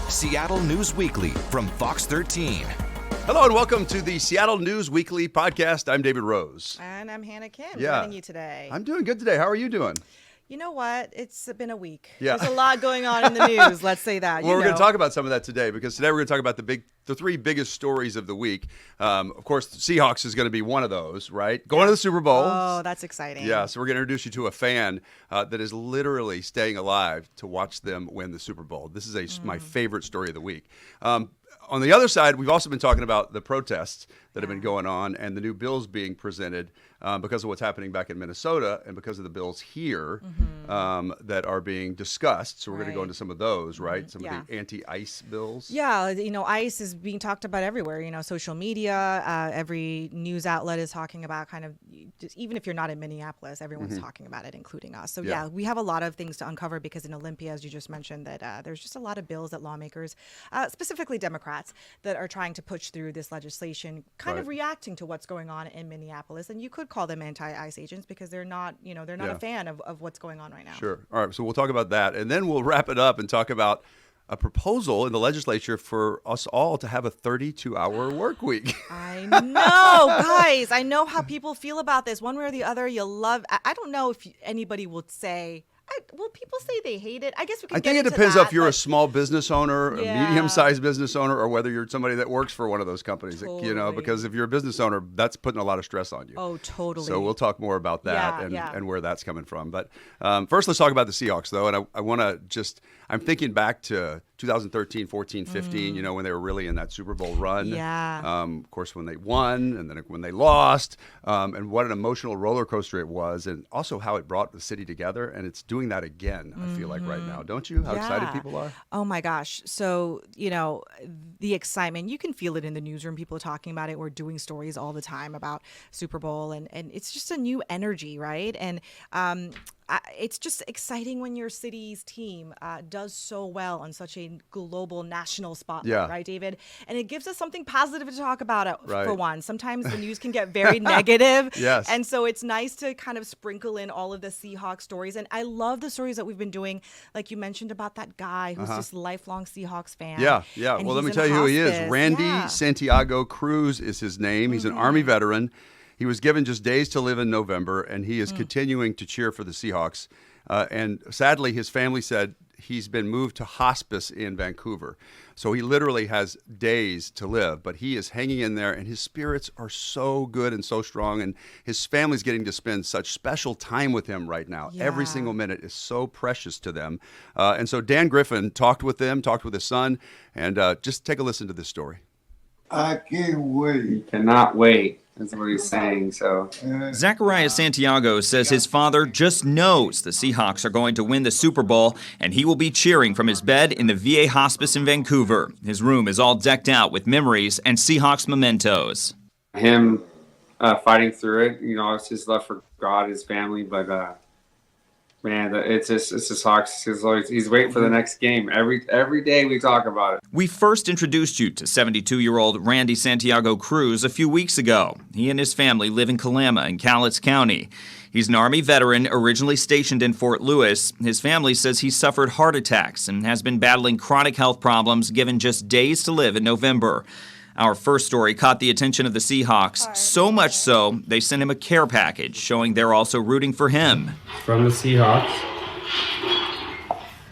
Seattle News Weekly from Fox 13. Hello and welcome to the Seattle News Weekly podcast. I'm David Rose. And I'm Hana Kim, joining you today. I'm doing good today. How are you doing? You know what? It's been a week. Yeah. There's a lot going on in the news, let's say that. Well, we're going to talk about some of that today because today we're going to talk about the three biggest stories of the week. Of course, the Seahawks is going to be one of those, right? Going to the Super Bowl. Oh, that's exciting. Yeah, so we're going to introduce you to a fan that is literally staying alive to watch them win the Super Bowl. This is my favorite story of the week. On the other side, we've also been talking about the protests that have been going on and the new bills being presented because of what's happening back in Minnesota and because of the bills here that are being discussed. So we're going to go into some of those, right? Some of the anti-ICE bills. Yeah, ICE is being talked about everywhere. Social media, every news outlet is talking about just, even if you're not in Minneapolis, everyone's talking about it, including us. So yeah, we have a lot of things to uncover because in Olympia, as you just mentioned, that there's just a lot of bills that lawmakers, specifically Democrats, that are trying to push through this legislation, kind of reacting to what's going on in Minneapolis. And you could call them anti-ICE agents because they're not, they're not a fan of what's going on right now. Sure. All right. So we'll talk about that. And then we'll wrap it up and talk about a proposal in the legislature for us all to have a 32-hour work week. I know, guys. I know how people feel about this. One way or the other, you love. I don't know if anybody would say. Well, people say they hate it. I guess we can. I think it depends if you're a small business owner, a medium-sized business owner, or whether you're somebody that works for one of those companies. Totally. Because if you're a business owner, that's putting a lot of stress on you. Oh, totally. So we'll talk more about that and where that's coming from. But first, let's talk about the Seahawks, though. And I want to I'm thinking back to 2013, 14, 15, when they were really in that Super Bowl run. Yeah. Of course, when they won and then when they lost, and what an emotional roller coaster it was, and also how it brought the city together. And it's doing that again, I feel like right now. Don't you? How excited people are? Oh, my gosh. So, the excitement, you can feel it in the newsroom. People are talking about it. We're doing stories all the time about Super Bowl, and it's just a new energy, right? And it's just exciting when your city's team does so well on such a global national spotlight, right, David? And it gives us something positive to talk about for one. Sometimes the news can get very negative. Yes. And so it's nice to kind of sprinkle in all of the Seahawks stories. And I love the stories that we've been doing, like you mentioned about that guy who's just a lifelong Seahawks fan. Yeah. Well, let me tell you who he is. Randy Santiago Cruz is his name. He's an Army veteran. He was given just days to live in November, and he is continuing to cheer for the Seahawks. And sadly, his family said he's been moved to hospice in Vancouver. So he literally has days to live, but he is hanging in there, and his spirits are so good and so strong, and his family's getting to spend such special time with him right now. Yeah. Every single minute is so precious to them. And so Dan Griffin talked with his son, and just take a listen to this story. I can't wait. He cannot wait. That's what he's saying. So, Zachariah Santiago says his father just knows the Seahawks are going to win the Super Bowl, and he will be cheering from his bed in the VA hospice in Vancouver. His room is all decked out with memories and Seahawks mementos. Him fighting through it, it's his love for God, his family, but man, it's just Hawks. He's waiting for the next game. Every day we talk about it. We first introduced you to 72-year-old Randy Santiago Cruz a few weeks ago. He and his family live in Kalama in Cowlitz County. He's an Army veteran originally stationed in Fort Lewis. His family says he suffered heart attacks and has been battling chronic health problems given just days to live in November. Our first story caught the attention of the Seahawks, so much so they sent him a care package showing they're also rooting for him. From the Seahawks,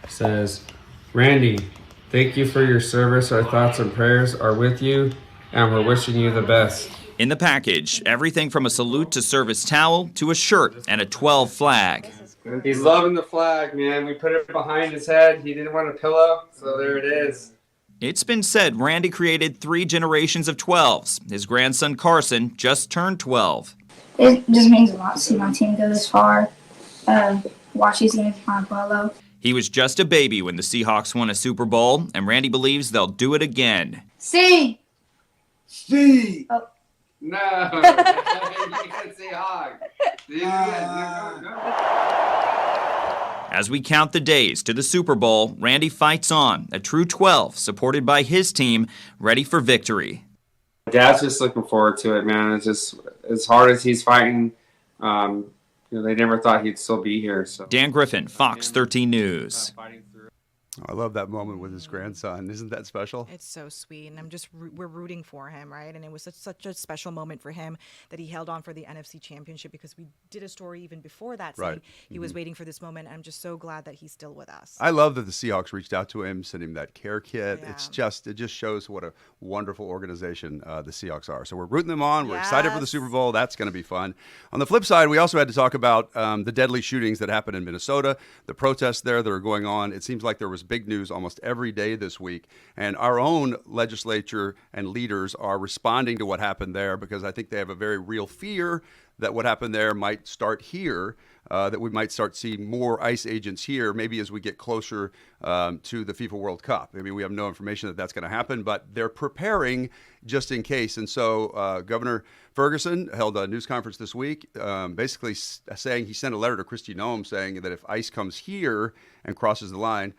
it says, Randy, thank you for your service. Our thoughts and prayers are with you, and we're wishing you the best. In the package, everything from a salute to service towel to a shirt and a 12 flag. He's loving the flag, man. We put it behind his head. He didn't want a pillow, so there it is. It's been said Randy created 3 generations of 12s. His grandson Carson just turned 12. It just means a lot to see my team go this far. Watch these games with my abuelo. He was just a baby when the Seahawks won a Super Bowl, and Randy believes they'll do it again. See! Oh. No, you can't say hog. As we count the days to the Super Bowl, Randy fights on, a true 12, supported by his team, ready for victory. Dad's just looking forward to it, man. It's just as hard as he's fighting. They never thought he'd still be here. So. Dan Griffin, Fox 13 News. I love that moment with his grandson. Isn't that special? It's so sweet, and we're rooting for him, right? And it was such a special moment for him that he held on for the NFC Championship, because we did a story even before that saying he was waiting for this moment. And I'm just so glad that he's still with us. I love that the Seahawks reached out to him, sent him that care kit. Yeah. It just shows what a wonderful organization the Seahawks are. So we're rooting them on. We're excited for the Super Bowl. That's going to be fun. On the flip side, we also had to talk about the deadly shootings that happened in Minnesota, the protests there that are going on. It seems like there was big news almost every day this week, and our own legislature and leaders are responding to what happened there, because I think they have a very real fear that what happened there might start here, that we might start seeing more ICE agents here, maybe as we get closer to the FIFA World Cup. I mean, we have no information that that's going to happen, but they're preparing just in case. And so Governor Ferguson held a news conference this week, basically saying he sent a letter to Kristi Noem saying that if ICE comes here and crosses the line,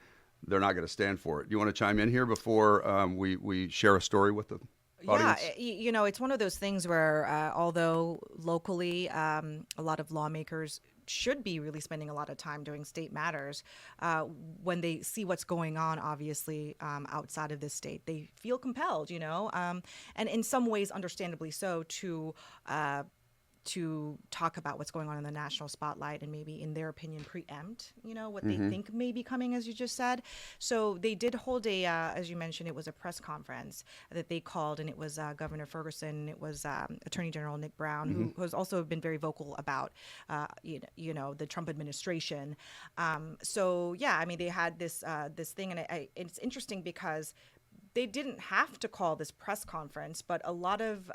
they're not going to stand for it. Do you want to chime in here before we share a story with the audience? Yeah, it's one of those things where although locally a lot of lawmakers should be really spending a lot of time doing state matters, when they see what's going on, obviously, outside of this state, they feel compelled, and in some ways, understandably so, to talk about what's going on in the national spotlight and maybe, in their opinion, preempt, what they think may be coming, as you just said. So they did hold as you mentioned, it was a press conference that they called, and it was Governor Ferguson, it was Attorney General Nick Brown, who has also been very vocal about, the Trump administration. They had this thing, and it's interesting because they didn't have to call this press conference, but a lot of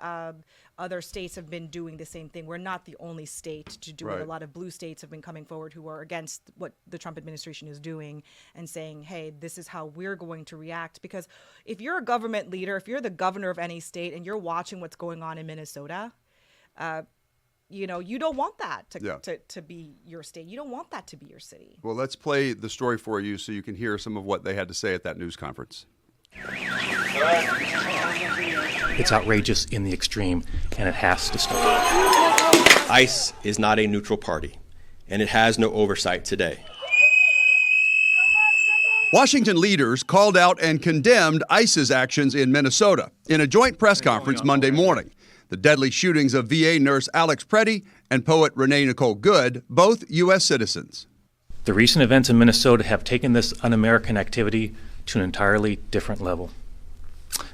other states have been doing the same thing. We're not the only state to do it. A lot of blue states have been coming forward who are against what the Trump administration is doing and saying, hey, this is how we're going to react. Because if you're a government leader, if you're the governor of any state and you're watching what's going on in Minnesota, you don't want that to be your state. You don't want that to be your city. Well, let's play the story for you so you can hear some of what they had to say at that news conference. It's outrageous in the extreme, and it has to stop. ICE is not a neutral party, and it has no oversight today. Washington leaders called out and condemned ICE's actions in Minnesota in a joint press conference Monday morning. The deadly shootings of VA nurse Alex Preddy and poet Renee Nicole Good, both U.S. citizens. The recent events in Minnesota have taken this un-American activity to an entirely different level.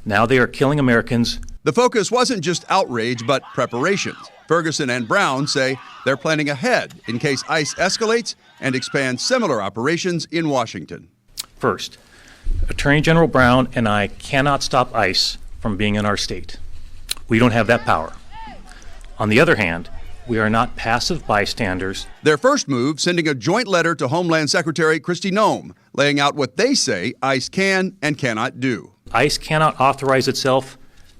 Now they are killing Americans. The focus wasn't just outrage, but preparations. Ferguson and Brown say they're planning ahead in case ICE escalates and expands similar operations in Washington. First, Attorney General Brown and I cannot stop ICE from being in our state. We don't have that power. On the other hand, we are not passive bystanders. Their first move, sending a joint letter to Homeland Secretary Kristi Noem, laying out what they say ICE can and cannot do. ICE cannot authorize itself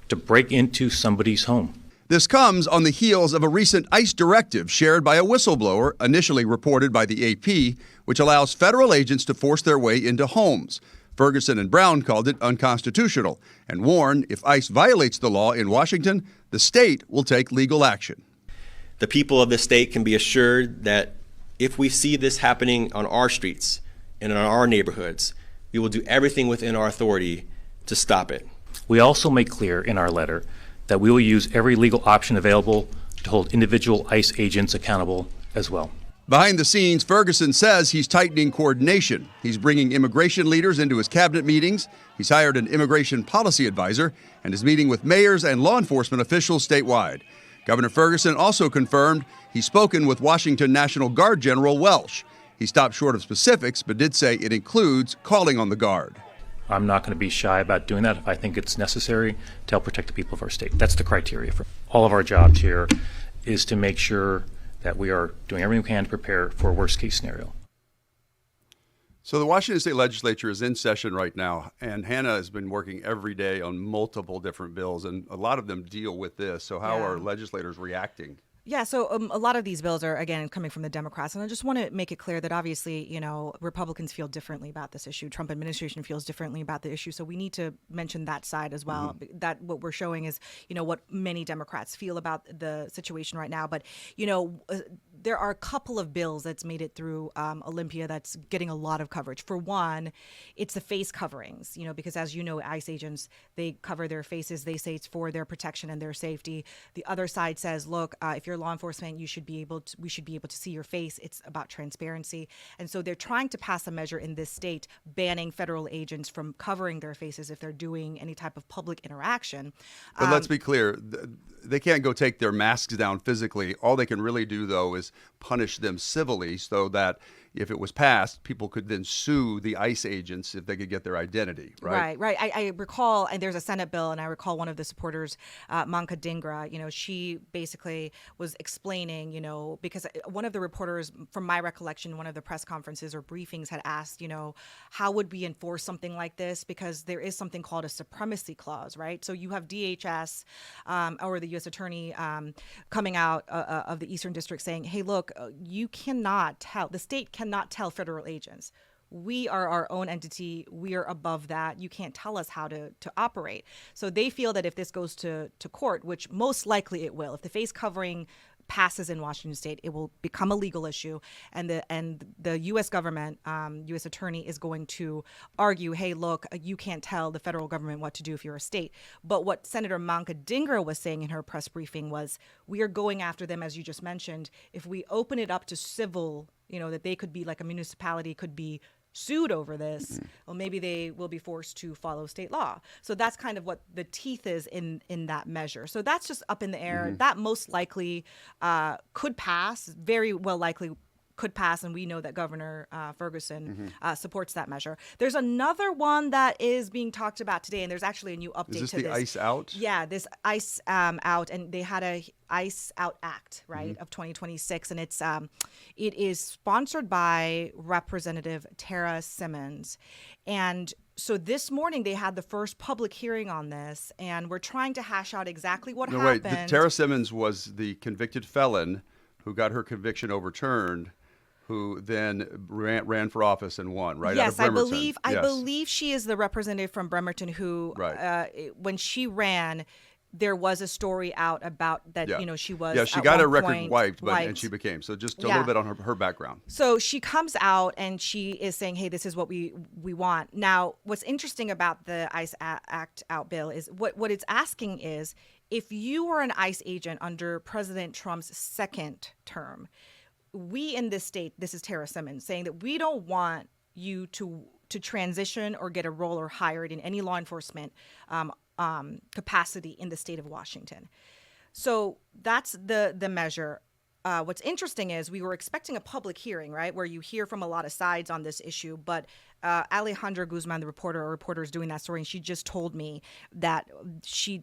to break into somebody's home. This comes on the heels of a recent ICE directive shared by a whistleblower, initially reported by the AP, which allows federal agents to force their way into homes. Ferguson and Brown called it unconstitutional and warned if ICE violates the law in Washington, the state will take legal action. The people of the state can be assured that if we see this happening on our streets and in our neighborhoods, we will do everything within our authority to stop it. We also make clear in our letter that we will use every legal option available to hold individual ICE agents accountable as well. Behind the scenes, Ferguson says he's tightening coordination. He's bringing immigration leaders into his cabinet meetings. He's hired an immigration policy advisor and is meeting with mayors and law enforcement officials statewide. Governor Ferguson also confirmed he's spoken with Washington National Guard General Welsh. He stopped short of specifics, but did say it includes calling on the Guard. I'm not going to be shy about doing that if I think it's necessary to help protect the people of our state. That's the criteria for all of our jobs here, is to make sure that we are doing everything we can to prepare for a worst-case scenario. So the Washington State Legislature is in session right now, and Hana has been working every day on multiple different bills, and a lot of them deal with this. So how are legislators reacting? Yeah, so a lot of these bills are, again, coming from the Democrats. And I just want to make it clear that obviously, Republicans feel differently about this issue. Trump administration feels differently about the issue. So we need to mention that side as well. That what we're showing is, what many Democrats feel about the situation right now. But, there are a couple of bills that's made it through Olympia that's getting a lot of coverage. For one, it's the face coverings, because as you know, ICE agents, they cover their faces. They say it's for their protection and their safety. The other side says, look, if you're law enforcement, we should be able to see your face. It's about transparency. And so they're trying to pass a measure in this state banning federal agents from covering their faces if they're doing any type of public interaction. But let's be clear. They can't go take their masks down physically. All they can really do, though, is punish them civilly so that if it was passed, people could then sue the ICE agents if they could get their identity, right? Right. I recall, and there's a Senate bill, and I recall one of the supporters, Manka Dhingra, she basically was explaining, because one of the reporters, from my recollection, one of the press conferences or briefings had asked, how would we enforce something like this? Because there is something called a supremacy clause, right? So you have DHS or the U.S. Attorney coming out of the Eastern District saying, hey, look, you cannot tell, the state cannot tell federal agents. We are our own entity. We are above that. You can't tell us how to operate. So they feel that if this goes to court, which most likely it will, if the face covering passes in Washington State, it will become a legal issue, and the U.S. government, U.S. Attorney, is going to argue, hey, look, you can't tell the federal government what to do if you're a state. But what Senator Manka Dhingra was saying in her press briefing was, we are going after them, as you just mentioned. If we open it up to civil, that they could be like a municipality could be sued over this, well, maybe they will be forced to follow state law. So that's kind of what the teeth is in that measure. So that's just up in the air. That most likely could pass, very well likely could pass, and we know that Governor Ferguson supports that measure. There's another one that is being talked about today, and there's actually a new update to this. Is this the ICE Out? Yeah, this ICE Out, and they had a ICE Out Act, right, of 2026, and it is sponsored by Representative Tara Simmons, and so this morning they had the first public hearing on this, and we're trying to hash out exactly what happened. Wait, Tara Simmons was the convicted felon who got her conviction overturned, who then ran for office and won, right? Yes, out of I believe she is the representative from Bremerton who, when she ran, there was a story out about that, she was. Yeah, she got her record wiped, and she became. So just a little bit on her background. So she comes out and she is saying, hey, this is what we want. Now, what's interesting about the ICE Act Out bill is what it's asking is, if you were an ICE agent under President Trump's second term, we in this state, this is Tara Simmons, saying that we don't want you to transition or get a role or hired in any law enforcement capacity in the state of Washington. So that's the measure. What's interesting is we were expecting a public hearing, right, where you hear from a lot of sides on this issue, but Alejandra Guzman, the reporter is doing that story, and she just told me that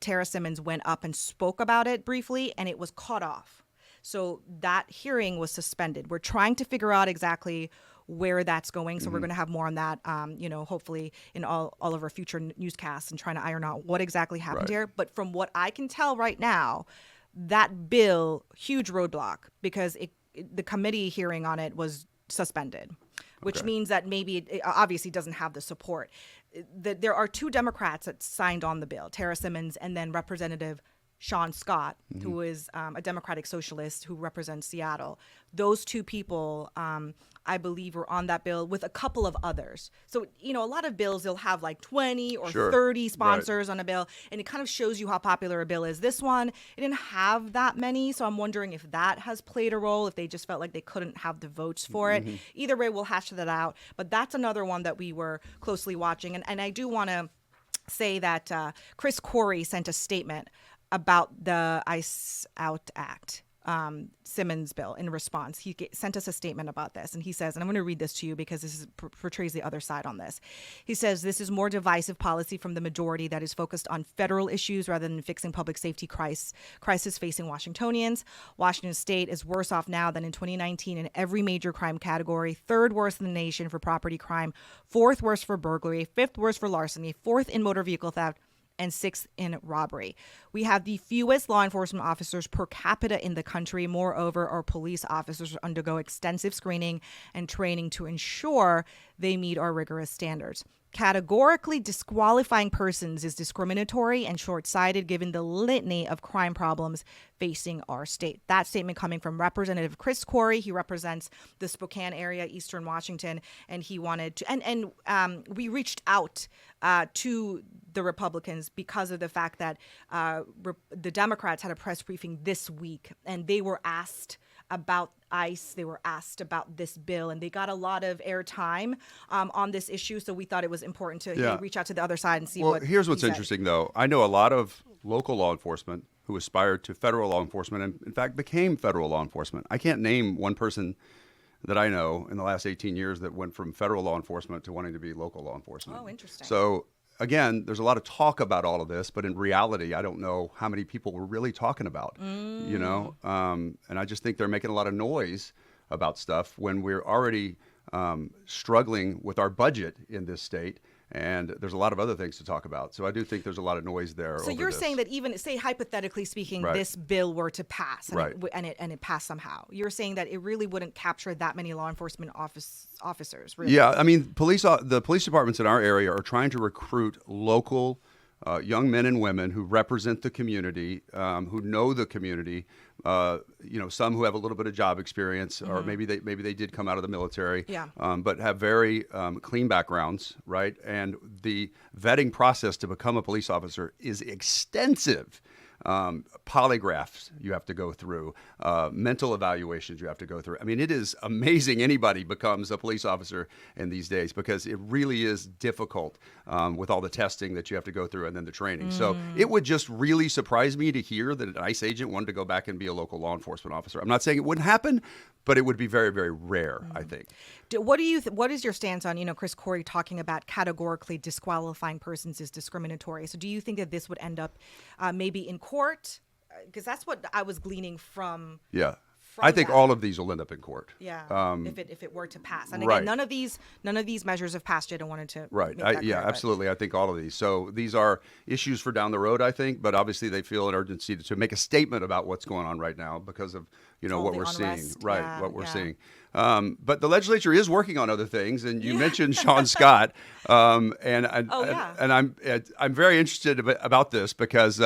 Tara Simmons went up and spoke about it briefly, and it was cut off. So that hearing was suspended. We're trying to figure out exactly where that's going. So we're going to have more on that, hopefully in all of our future newscasts, and trying to iron out what exactly happened here. But from what I can tell right now, that bill, huge roadblock, because the committee hearing on it was suspended, which means that maybe it obviously doesn't have the support. There are two Democrats that signed on the bill, Tara Simmons and then Representative Sean Scott, who is a Democratic socialist who represents Seattle. Those two people, I believe, were on that bill with a couple of others. So, a lot of bills, they'll have like 20 or 30 sponsors on a bill, and it kind of shows you how popular a bill is. This one, it didn't have that many, so I'm wondering if that has played a role, if they just felt like they couldn't have the votes for it. Either way, we'll hash that out. But that's another one that we were closely watching. And I do want to say that Chris Corey sent a statement about the ICE Out Act, Simmons bill, in response. He sent us a statement about this, and he says, and I'm going to read this to you because this portrays the other side on this. He says, this is more divisive policy from the majority that is focused on federal issues rather than fixing public safety crisis facing Washingtonians. Washington State is worse off now than in 2019 in every major crime category, third worst in the nation for property crime, fourth worst for burglary, fifth worst for larceny, fourth in motor vehicle theft, and sixth in robbery. We have the fewest law enforcement officers per capita in the country. Moreover, our police officers undergo extensive screening and training to ensure they meet our rigorous standards. categorically disqualifying persons is discriminatory and short-sighted given the litany of crime problems facing our state. That statement coming from Representative Chris Corey. He represents the Spokane area, Eastern Washington, and he wanted to, and we reached out to the Republicans because of the fact that the Democrats had a press briefing this week, and they were asked about ICE. They were asked about this bill, and they got a lot of airtime on this issue. So we thought it was important to reach out to the other side and see what. Well, here's what's interesting, though. I know a lot of local law enforcement who aspired to federal law enforcement and, in fact, became federal law enforcement. I can't name one person that I know in the last 18 years that went from federal law enforcement to wanting to be local law enforcement. Oh, interesting. So, again, there's a lot of talk about all of this, but in reality, I don't know how many people we're really talking about, you know? And I just think they're making a lot of noise about stuff when we're already struggling with our budget in this state. And there's a lot of other things to talk about. So I do think there's a lot of noise there. So you're saying that even, say, hypothetically speaking, this bill were to pass and, it passed somehow, you're saying that it really wouldn't capture that many law enforcement officers, really? Yeah, I mean, the police departments in our area are trying to recruit local young men and women who represent the community, who know the community. You know, some who have a little bit of job experience, or maybe they did come out of the military, but have very clean backgrounds, right? And the vetting process to become a police officer is extensive. Polygraphs you have to go through, mental evaluations you have to go through. I mean, it is amazing anybody becomes a police officer in these days because it really is difficult with all the testing that you have to go through and then the training. So it would just really surprise me to hear that an ICE agent wanted to go back and be a local law enforcement officer. I'm not saying it wouldn't happen, but it would be very, very rare, I think. What is your stance on, Chris Corey talking about categorically disqualifying persons is discriminatory? So do you think that this would end up maybe in court? Because that's what I was gleaning from. Yeah. I think all of these will end up in court. Yeah, if it were to pass, and again, none of these measures have passed yet. I wanted to make that clear, absolutely. I think all of these. So these are issues for down the road, I think, but obviously they feel an urgency to make a statement about what's going on right now because of what we're seeing, what we're seeing. But the legislature is working on other things, and you mentioned Sean Scott, and I'm very interested about this because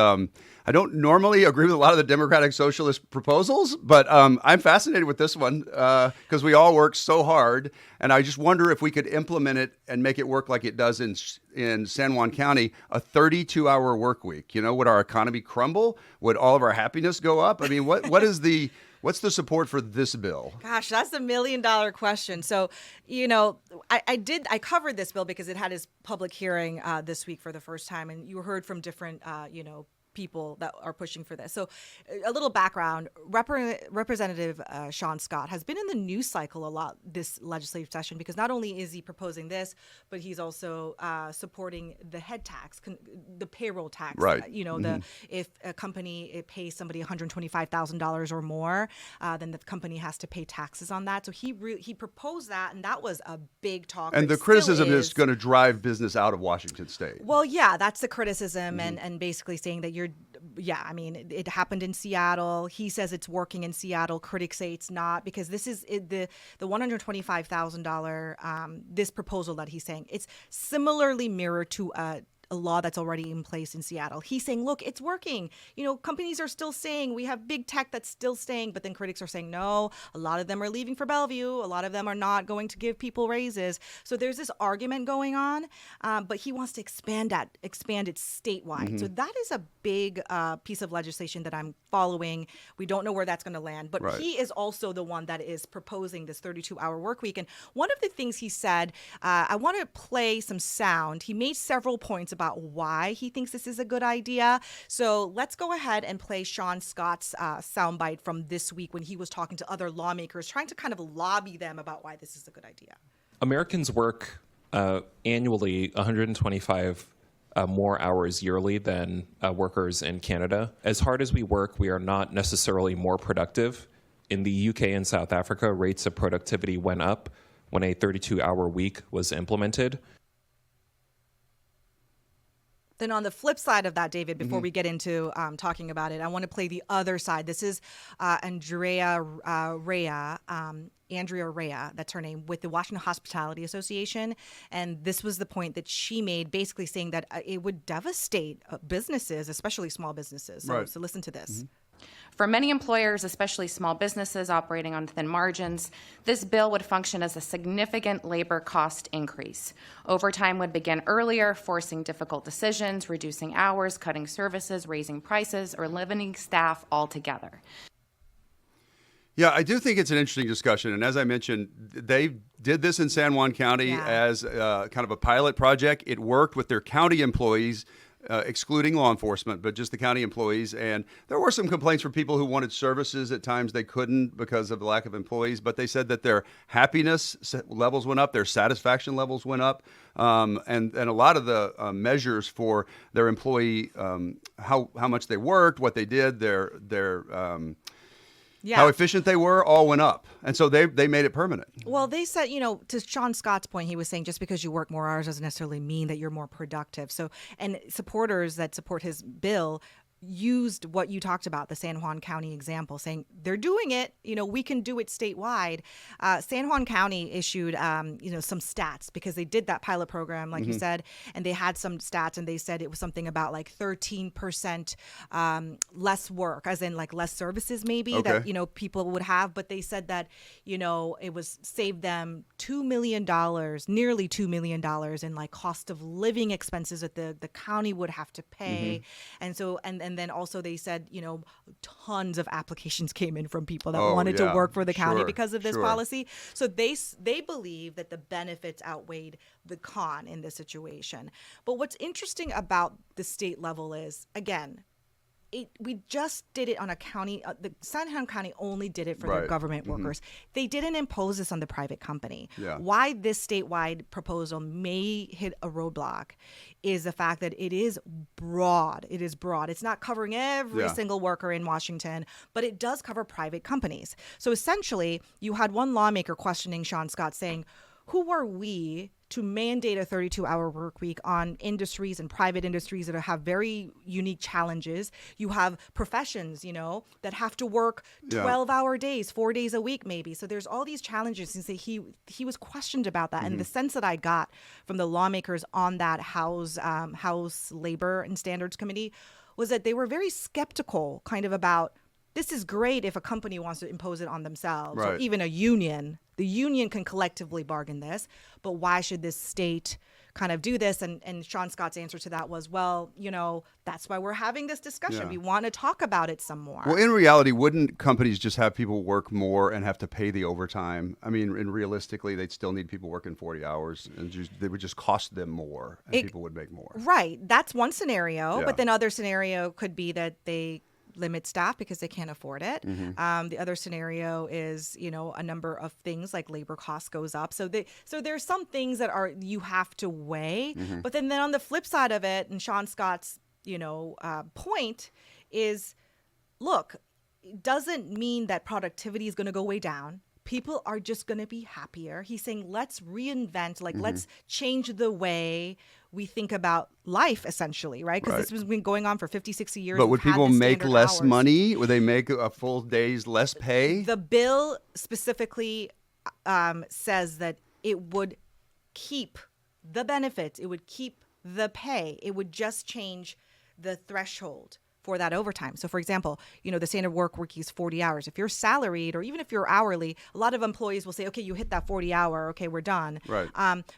I don't normally agree with a lot of the Democratic Socialist proposals, but I'm fascinated with this one because we all work so hard, and I just wonder if we could implement it and make it work like it does in San Juan County, a 32-hour work week. Would our economy crumble? Would all of our happiness go up? I mean, what's the support for this bill? Gosh, that's $1 million question. So, I covered this bill because it had its public hearing this week for the first time, and you heard from different, people that are pushing for this. So a little background, Representative Sean Scott has been in the news cycle a lot this legislative session because not only is he proposing this, but he's also supporting the head tax, the payroll tax. Right. If a company pays somebody $125,000 or more, then the company has to pay taxes on that. So he proposed that, and that was a big talk. And the criticism is going to drive business out of Washington State. Well, yeah, that's the criticism, and basically saying that it happened in Seattle. He says it's working in Seattle. Critics say it's not because this is the $125,000 this proposal that he's saying. It's similarly mirrored to a law that's already in place in Seattle. He's saying, look, it's working. Companies are still saying we have big tech that's still staying, but then critics are saying, no, a lot of them are leaving for Bellevue. A lot of them are not going to give people raises. So there's this argument going on, but he wants to expand it statewide. So that is a big piece of legislation that I'm following. We don't know where that's going to land, but he is also the one that is proposing this 32-hour work week. And one of the things he said, I want to play some sound. He made several points about why he thinks this is a good idea. So let's go ahead and play Sean Scott's soundbite from this week when he was talking to other lawmakers, trying to kind of lobby them about why this is a good idea. Americans work annually 125 more hours yearly than workers in Canada. As hard as we work, we are not necessarily more productive. In the UK and South Africa, rates of productivity went up when a 32-hour week was implemented. Then on the flip side of that, David, before we get into talking about it, I want to play the other side. This is Andrea Rea, that's her name, with the Washington Hospitality Association. And this was the point that she made, basically saying that it would devastate businesses, especially small businesses. So listen to this. For many employers, especially small businesses operating on thin margins, this bill would function as a significant labor cost increase. Overtime would begin earlier, forcing difficult decisions, reducing hours, cutting services, raising prices, or limiting staff altogether. Yeah, I do think it's an interesting discussion. And as I mentioned, they did this in San Juan County as kind of a pilot project. It worked with their county employees, excluding law enforcement, but just the county employees. And there were some complaints from people who wanted services. At times they couldn't because of the lack of employees, but they said that their happiness levels went up, their satisfaction levels went up, and a lot of the measures for their employee, how much they worked, what they did, how efficient they were, all went up. And so they made it permanent. Well, they said, to Sean Scott's point, he was saying just because you work more hours doesn't necessarily mean that you're more productive. So, and supporters that support his bill used what you talked about, the San Juan County example, saying they're doing it, we can do it statewide. San Juan County issued, some stats because they did that pilot program, like you said, and they had some stats, and they said it was something about like 13% less work, as in like less services maybe that, people would have. But they said that, it was saved them $2 million, nearly $2 million in like cost of living expenses that the county would have to pay. And so, and then also they said, tons of applications came in from people that wanted to work for the county because of this policy. So they believe that the benefits outweighed the con in this situation. But what's interesting about the state level is, again, we just did it on a county. The San Juan County only did it for their government workers. They didn't impose this on the private company. Why this statewide proposal may hit a roadblock is the fact that it is broad. It is broad. It's not covering every single worker in Washington, but it does cover private companies. So essentially, you had one lawmaker questioning Sean Scott, saying, who are we to mandate a 32-hour work week on industries and private industries that have very unique challenges? You have professions, that have to work 12-hour days, 4 days a week maybe. So there's all these challenges. And so he was questioned about that. And the sense that I got from the lawmakers on that House Labor and Standards Committee was that they were very skeptical kind of about, this is great if a company wants to impose it on themselves or even a union. The union can collectively bargain this, but why should this state kind of do this? And Sean Scott's answer to that was, well, that's why we're having this discussion. We want to talk about it some more. Well, in reality, wouldn't companies just have people work more and have to pay the overtime? I mean, and realistically, they'd still need people working 40 hours, and they would just cost them more, and people would make more. Right. That's one scenario, but then other scenario could be that they limit staff because they can't afford it. The other scenario is, a number of things like labor costs goes up. So there's some things that you have to weigh. But then on the flip side of it, and Sean Scott's, point is, look, it doesn't mean that productivity is going to go way down. People are just going to be happier. He's saying, let's reinvent, let's change the way we think about life, essentially, right? Because this has been going on for 50, 60 years. But would people make less money? Would they make a full day's less pay? The bill specifically says that it would keep the benefits. It would keep the pay. It would just change the threshold for that overtime. So for example, the standard work week is 40 hours. If you're salaried or even if you're hourly, a lot of employees will say, okay, you hit that 40 hour, okay, we're done. Right.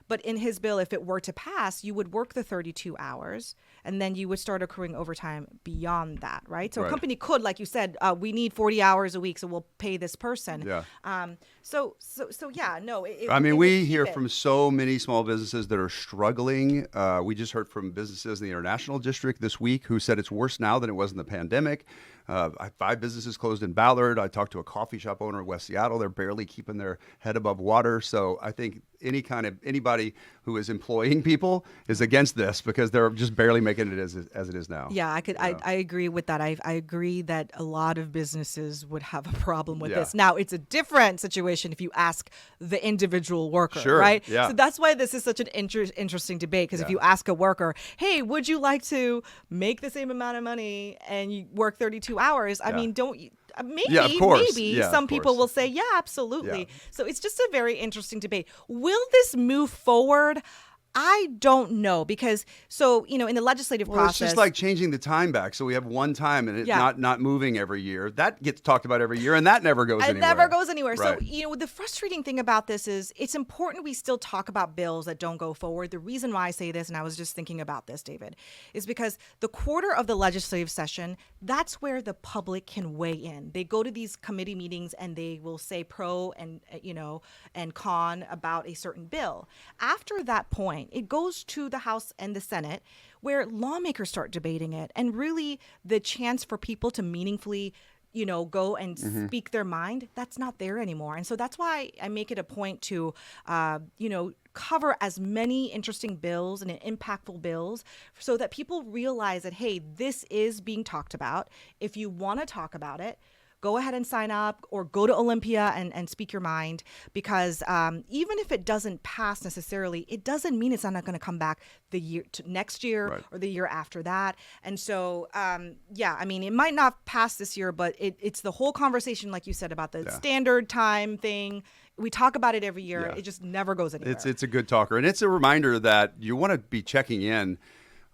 But in his bill, if it were to pass, you would work the 32 hours and then you would start accruing overtime beyond that, right? So a company could, like you said, we need 40 hours a week, so we'll pay this person. Yeah. We hear from so many small businesses that are struggling. We just heard from businesses in the International District this week who said it's worse now than it was in the pandemic. 5 businesses closed in Ballard. I talked to a coffee shop owner in West Seattle. They're barely keeping their head above water. So I think anybody who is employing people is against this because they're just barely making it as it is now. Yeah, I agree with that. I agree that a lot of businesses would have a problem with this. Now, it's a different situation if you ask the individual worker, right? Yeah. So that's why this is such an interesting debate, because if you ask a worker, hey, would you like to make the same amount of money and you work 32 hours? I mean, don't you? Maybe some people will say, yeah, absolutely. Yeah. So it's just a very interesting debate. Will this move forward? I don't know, because in the legislative process, it's just like changing the time back. So we have one time and it not moving every year. That gets talked about every year, and that never goes anywhere. It never goes anywhere. Right. So, the frustrating thing about this is it's important we still talk about bills that don't go forward. The reason why I say this, and I was just thinking about this, David, is because the quarter of the legislative session, that's where the public can weigh in. They go to these committee meetings and they will say pro and con about a certain bill. After that point, it goes to the House and the Senate, where lawmakers start debating it, and really the chance for people to meaningfully go and speak their mind, that's not there anymore. And so that's why I make it a point to cover as many interesting bills and impactful bills so that people realize that, hey, this is being talked about. If you want to talk about it, go ahead and sign up, or go to Olympia and speak your mind, because even if it doesn't pass necessarily, it doesn't mean it's not going to come back next year or the year after that. And so, it might not pass this year, but it's the whole conversation, like you said, about the standard time thing. We talk about it every year. It just never goes anywhere. It's a good talker. And it's a reminder that you want to be checking in.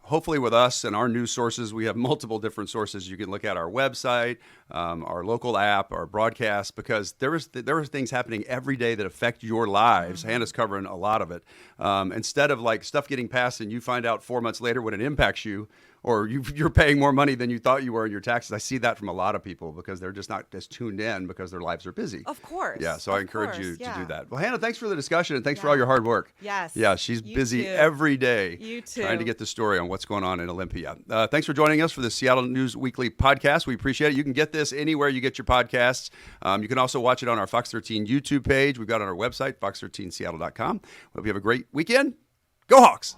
Hopefully with us and our news sources, we have multiple different sources. You can look at our website, our local app, our broadcast, because there are things happening every day that affect your lives. Hannah's covering a lot of it. Instead of like stuff getting passed and you find out 4 months later when it impacts you, or you're paying more money than you thought you were in your taxes. I see that from a lot of people because they're just not as tuned in because their lives are busy. Of course. Yeah, so I encourage you to do that. Well, Hana, thanks for the discussion, and thanks for all your hard work. Yes. Yeah, she's busy every day trying to get the story on what's going on in Olympia. Thanks for joining us for the Seattle News Weekly podcast. We appreciate it. You can get this anywhere you get your podcasts. You can also watch it on our Fox 13 YouTube page. We've got it on our website, fox13seattle.com. Hope you have a great weekend. Go Hawks!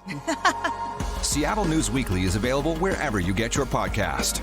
Seattle News Weekly is available wherever you get your podcast.